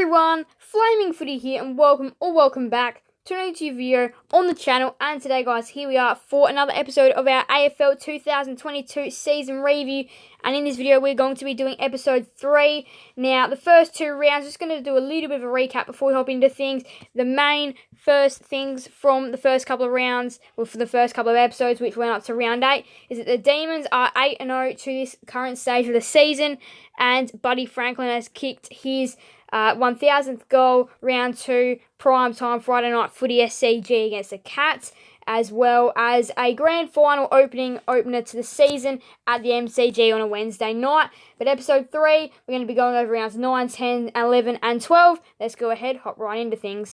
everyone, Flaming Footy here and welcome back to a new video on the channel. And today guys, here we are for another episode of our AFL 2022 season review. And in this video we're going to be doing episode 3. Now the first two rounds, just going to do a little bit of a recap before we hop into things. The main first things from the first couple of rounds, well for the first couple of episodes which went up to round 8, is that the Demons are 8-0 to this current stage of the season. And Buddy Franklin has kicked his 1000th goal, round 2, prime time Friday night footy SCG against the Cats, as well as a grand final opener to the season at the MCG on a Wednesday night. But episode 3, we're going to be going over rounds 9, 10, 11 and 12. Let's go ahead, hop right into things.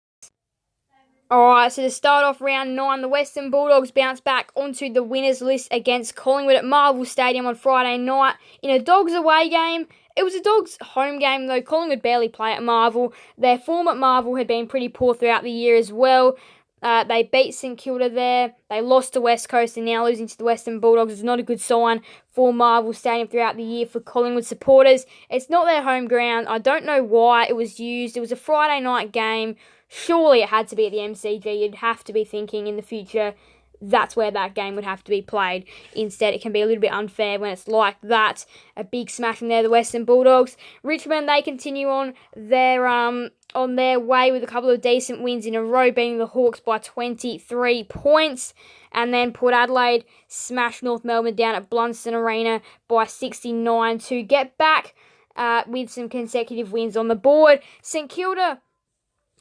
Alright, so to start off round 9, the Western Bulldogs bounced back onto the winners list against Collingwood at Marvel Stadium on Friday night in a Dogs away game. It was a Dogs home game though. Collingwood barely play at Marvel. Their form at Marvel had been pretty poor throughout the year as well. They beat St Kilda there. They lost to West Coast, and now losing to the Western Bulldogs is not a good sign for Marvel Stadium throughout the year for Collingwood supporters. It's not their home ground. I don't know why it was used. It was a Friday night game. Surely it had to be at the MCG. You'd have to be thinking in the future that's where that game would have to be played. Instead, it can be a little bit unfair when it's like that. A big smashing there, the Western Bulldogs. Richmond, they continue on their way with a couple of decent wins in a row, beating the Hawks by 23 points. And then Port Adelaide smashed North Melbourne down at Blunston Arena by 69 to get back with some consecutive wins on the board. St Kilda,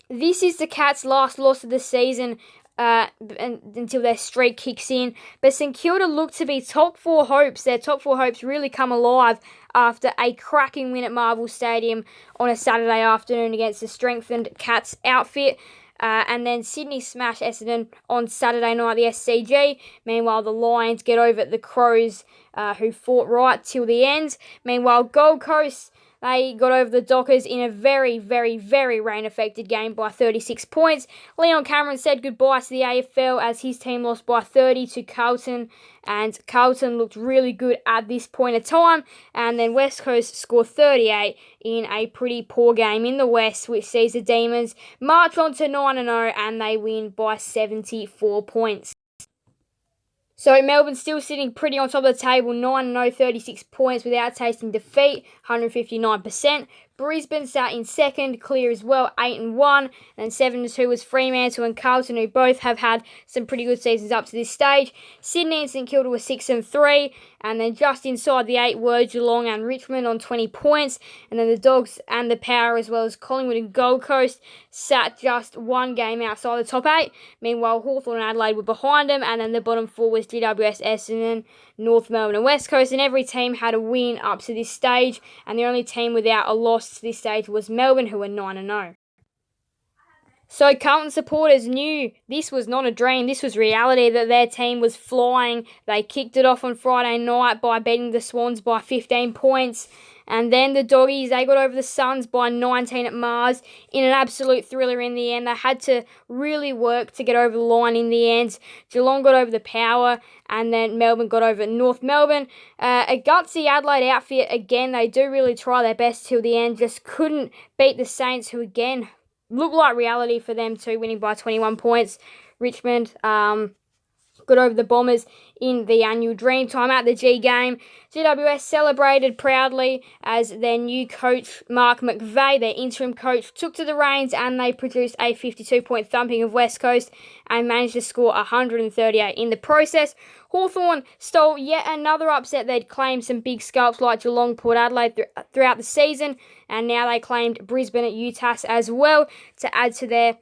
this is the Cats' last loss of the season until their streak kicks in. But St Kilda look to be top 4 hopes. Their top 4 hopes really come alive after a cracking win at Marvel Stadium on a Saturday afternoon against the strengthened Cats outfit. And then Sydney smash Essendon on Saturday night at the SCG. Meanwhile, the Lions get over the Crows, who fought right till the end. Meanwhile, Gold Coast, they got over the Dockers in a very, very, very rain-affected game by 36 points. Leon Cameron said goodbye to the AFL as his team lost by 30 to Carlton. And Carlton looked really good at this point of time. And then West Coast scored 38 in a pretty poor game in the West, which sees the Demons march on to 9-0 and they win by 74 points. So Melbourne's still sitting pretty on top of the table, 9-0, 36 points without tasting defeat, 159%. Brisbane sat in second, clear as well, 8-1. And 7-2 was Fremantle and Carlton, who both have had some pretty good seasons up to this stage. Sydney and St Kilda were 6-3. And then just inside the 8 were Geelong and Richmond on 20 points. And then the Dogs and the Power, as well as Collingwood and Gold Coast, sat just one game outside the top 8. Meanwhile, Hawthorn and Adelaide were behind them. And then the bottom 4 was GWS, Essendon, North Melbourne and West Coast. And every team had a win up to this stage. And the only team without a loss to this stage was Melbourne, who were 9-0. So Carlton supporters knew this was not a dream, this was reality, that their team was flying. They kicked it off on Friday night by beating the Swans by 15 points. And then the Doggies, they got over the Suns by 19 at Mars in an absolute thriller in the end. They had to really work to get over the line in the end. Geelong got over the Power, and then Melbourne got over North Melbourne. A gutsy Adelaide outfit. Again, they do really try their best till the end. Just couldn't beat the Saints, who again looked like reality for them too, winning by 21 points. Richmond got over the Bombers in the annual Dreamtime at the G game. GWS celebrated proudly as their new coach, Mark McVeigh, their interim coach, took to the reins and they produced a 52-point thumping of West Coast and managed to score 138 in the process. Hawthorn stole yet another upset. They'd claimed some big scalps like Geelong, Port Adelaide throughout the season, and now they claimed Brisbane at UTAS as well to add to their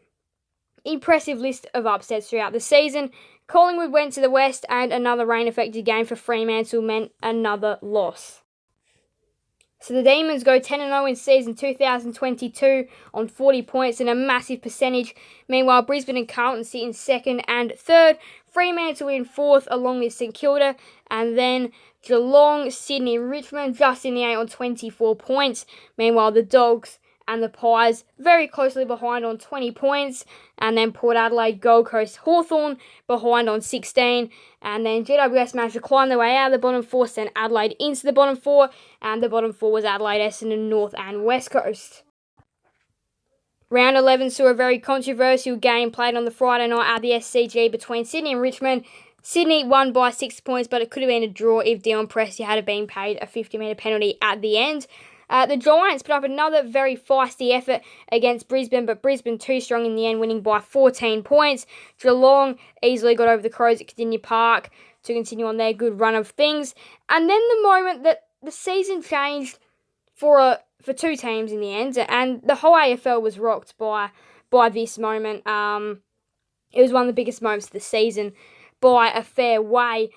impressive list of upsets throughout the season. Collingwood went to the West, and another rain-affected game for Fremantle meant another loss. So the Demons go 10-0 in season 2022 on 40 points and a massive percentage. Meanwhile, Brisbane and Carlton sit in second and third. Fremantle in fourth along with St Kilda. And then Geelong, Sydney, Richmond just in the 8 on 24 points. Meanwhile, the Dogs and the Pies very closely behind on 20 points. And then Port Adelaide, Gold Coast, Hawthorn behind on 16. And then GWS managed to climb their way out of the bottom 4, send Adelaide into the bottom 4. And the bottom 4 was Adelaide, Essendon, North and West Coast. Round 11 saw a very controversial game played on the Friday night at the SCG between Sydney and Richmond. Sydney won by 6 points, but it could have been a draw if Dion Prestia had been paid a 50-metre penalty at the end. The Giants put up another very feisty effort against Brisbane, but Brisbane too strong in the end, winning by 14 points. Geelong easily got over the Crows at Cardinia Park to continue on their good run of things. And then the moment that the season changed for two teams in the end, and the whole AFL was rocked by this moment. It was one of the biggest moments of the season by a fair way.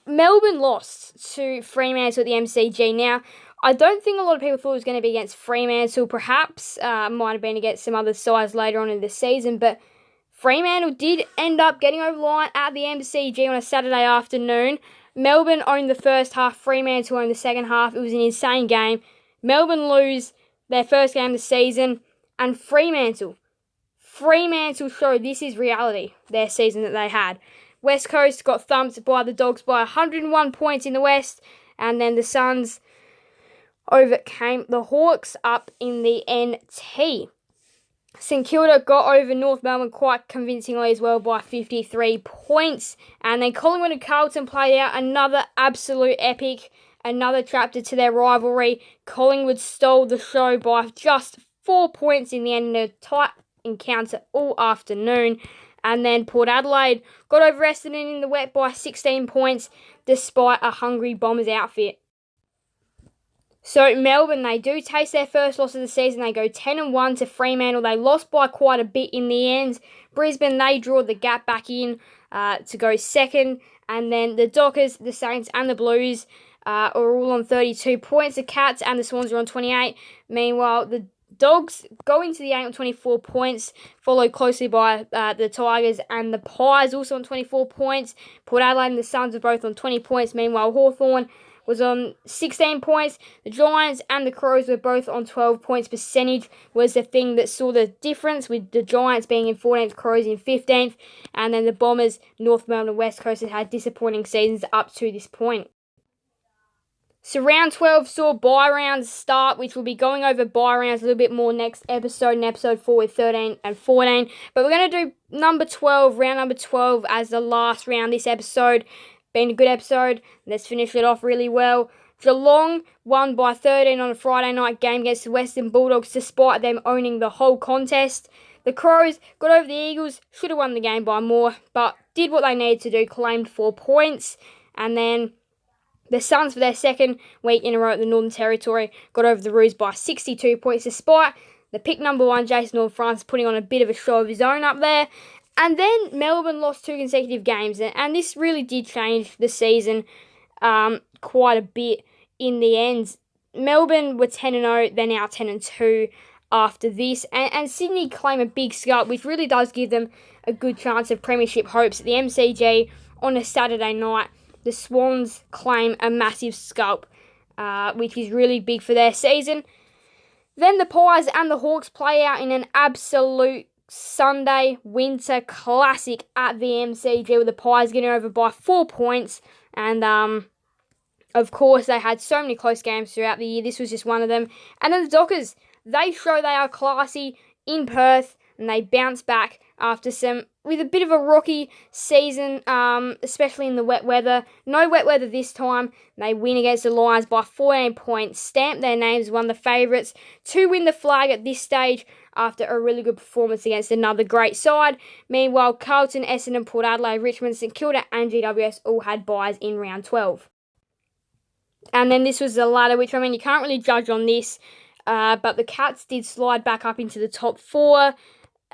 Melbourne lost to Fremantle at the MCG. Now, I don't think a lot of people thought it was going to be against Fremantle, perhaps. Might have been against some other sides later on in the season, but Fremantle did end up getting over the line at the MCG on a Saturday afternoon. Melbourne owned the first half, Fremantle owned the second half. It was an insane game. Melbourne lose their first game of the season, and Fremantle showed this is reality, their season that they had. West Coast got thumped by the Dogs by 101 points in the West, and then the Suns overcame the Hawks up in the NT. St Kilda got over North Melbourne quite convincingly as well by 53 points. And then Collingwood and Carlton played out another absolute epic, another chapter to their rivalry. Collingwood stole the show by just 4 points in the end in a tight encounter all afternoon. And then Port Adelaide got over Essendon in the wet by 16 points despite a hungry Bombers outfit. So Melbourne, they do taste their first loss of the season. They go 10-1 to Fremantle. They lost by quite a bit in the end. Brisbane, they draw the gap back in to go second. And then the Dockers, the Saints and the Blues are all on 32 points. The Cats and the Swans are on 28. Meanwhile, the Dogs go into the 8 on 24 points, followed closely by the Tigers and the Pies, also on 24 points. Port Adelaide and the Suns are both on 20 points. Meanwhile, Hawthorn was on 16 points. The Giants and the Crows were both on 12 points. Percentage was the thing that saw the difference, with the Giants being in 14th, Crows in 15th, and then the Bombers, North Melbourne and West Coast, had disappointing seasons up to this point. So round 12 saw bye rounds start, which we'll be going over bye rounds a little bit more next episode, in episode 4 with 13 and 14. But we're going to do round number 12 as the last round this episode. Been a good episode. Let's finish it off really well. Geelong won by 13 on a Friday night game against the Western Bulldogs despite them owning the whole contest. The Crows got over the Eagles, should have won the game by more, but did what they needed to do, claimed 4 points. And then the Suns, for their second week in a row at the Northern Territory, got over the Roos by 62 points despite the pick number 1, Jason Horne-Francis, putting on a bit of a show of his own up there. And then Melbourne lost 2 consecutive games, and this really did change the season quite a bit in the end. Melbourne were 10-0, they're now 10-2 after this, and Sydney claim a big scalp, which really does give them a good chance of premiership hopes at the MCG on a Saturday night. The Swans claim a massive scalp, which is really big for their season. Then the Pies and the Hawks play out in an absolute Sunday winter classic at the MCG, with the Pies getting over by 4 points. And of course, they had so many close games throughout the year. This was just one of them. And then the Dockers, they show they are classy in Perth, and they bounce back after with a bit of a rocky season, especially in the wet weather. No wet weather this time. They win against the Lions by 14 points, stamp their names, one of the favourites to win the flag at this stage after a really good performance against another great side. Meanwhile, Carlton, Essendon, Port Adelaide, Richmond, St Kilda and GWS all had byes in round 12. And then this was the ladder, which, I mean, you can't really judge on this, but the Cats did slide back up into the top 4.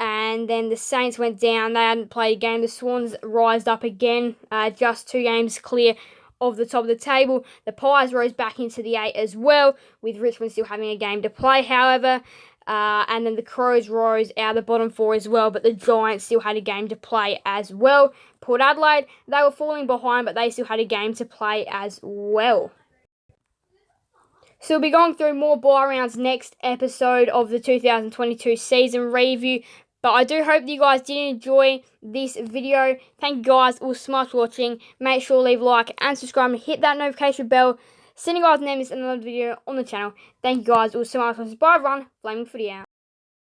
And then the Saints went down. They hadn't played a game. The Swans rised up again, just 2 games clear of the top of the table. The Pies rose back into the 8 as well, with Richmond still having a game to play, however. And then the Crows rose out of the bottom 4 as well, but the Giants still had a game to play as well. Port Adelaide, they were falling behind, but they still had a game to play as well. So we'll be going through more bye rounds next episode of the 2022 season review. But I do hope that you guys did enjoy this video. Thank you guys all so much for watching. Make sure to leave a like and subscribe and hit that notification bell. Send you guys never miss another video on the channel. Thank you guys all so much. Bye everyone. Flaming Footy out.